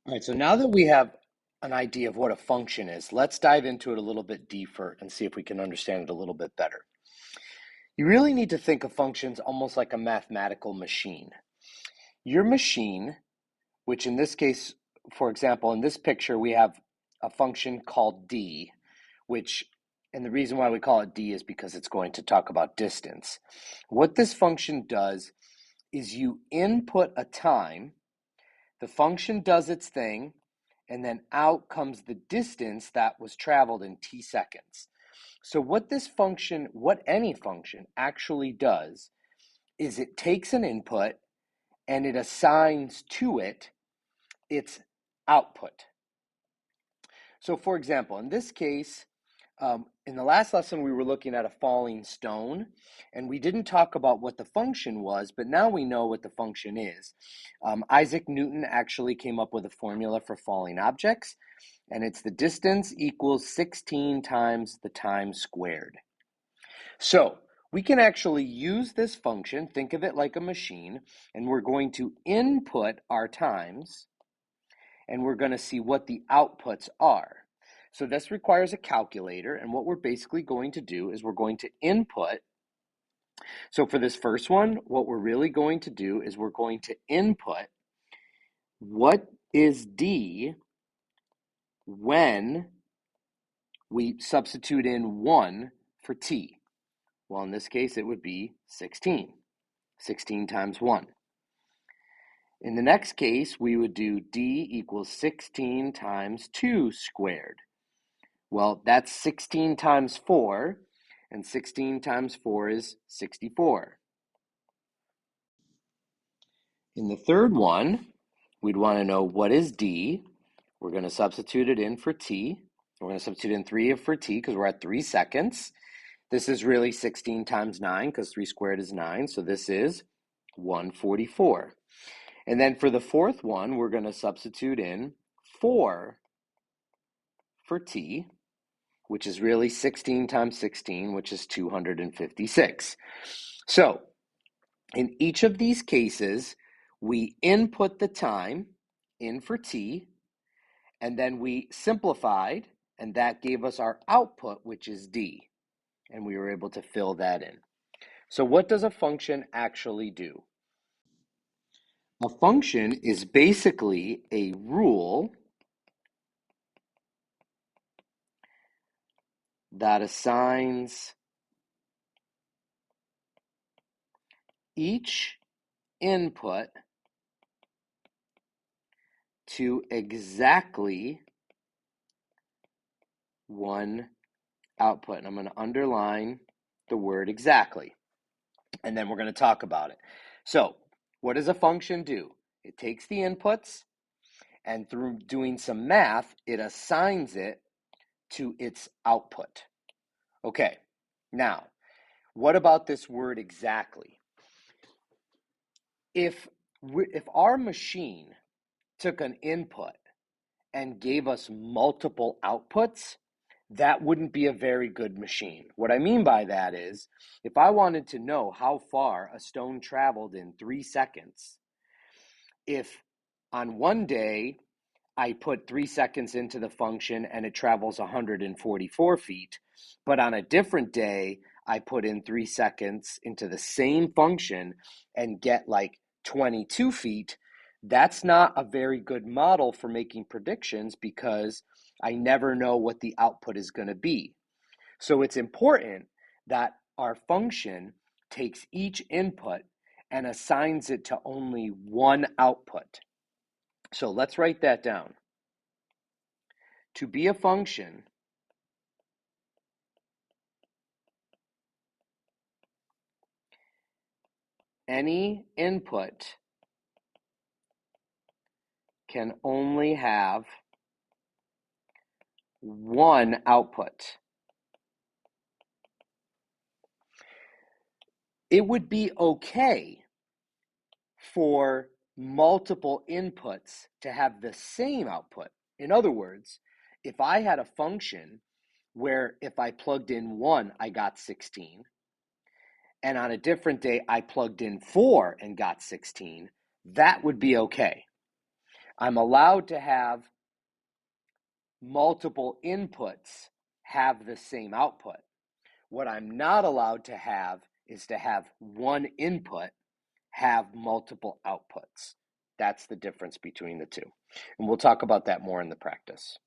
All right, so now that we have an idea of what a function is, let's dive into it a little bit deeper and see if we can understand it a little bit better. You really need to think of functions almost like a mathematical machine. Your machine, which in this case, for example, in this picture, we have a function called d, and the reason why we call it d is because it's going to talk about distance. What this function does is you input a time, the function does its thing, and then out comes the distance that was traveled in t seconds. So what any function actually does is it takes an input and it assigns to it its output. So for example, in this case, in the last lesson, we were looking at a falling stone, and we didn't talk about what the function was, but now we know what the function is. Isaac Newton actually came up with a formula for falling objects, and it's the distance equals 16 times the time squared. So we can actually use this function, think of it like a machine, and we're going to input our times, and we're going to see what the outputs are. So this requires a calculator, and what we're basically going to do is we're going to input. So for this first one, what we're really going to do is we're going to input what is d when we substitute in 1 for t. Well, in this case, it would be 16. 16 times 1. In the next case, we would do d equals 16 times 2 squared. Well, that's 16 times 4, and 16 times 4 is 64. In the third one, we'd want to know what is d. We're going to substitute it in for t. We're going to substitute in 3 for t because we're at 3 seconds. This is really 16 times 9 because 3 squared is 9, so this is 144. And then for the fourth one, we're going to substitute in 4 for t, which is really 16 times 16, which is 256. So in each of these cases, we input the time in for t, and then we simplified, and that gave us our output, which is d, and we were able to fill that in. So what does a function actually do? A function is basically a rule that assigns each input to exactly one output. And I'm going to underline the word exactly, and then we're going to talk about it. So what does a function do? It takes the inputs, and through doing some math, it assigns it to its output. Okay, now, what about this word exactly? If our machine took an input and gave us multiple outputs, that wouldn't be a very good machine. What I mean by that is, if I wanted to know how far a stone traveled in 3 seconds, if on one day I put 3 seconds into the function and it travels 144 feet, but on a different day, I put in 3 seconds into the same function and get like 22 feet, that's not a very good model for making predictions because I never know what the output is going to be. So it's important that our function takes each input and assigns it to only one output. So let's write that down. To be a function, any input can only have one output. It would be okay for multiple inputs to have the same output. In other words, if I had a function where if I plugged in 1, I got 16, and on a different day I plugged in 4 and got 16, that would be okay. I'm allowed to have multiple inputs have the same output. What I'm not allowed to have is to have one input have multiple outputs. That's the difference between the two. And we'll talk about that more in the practice.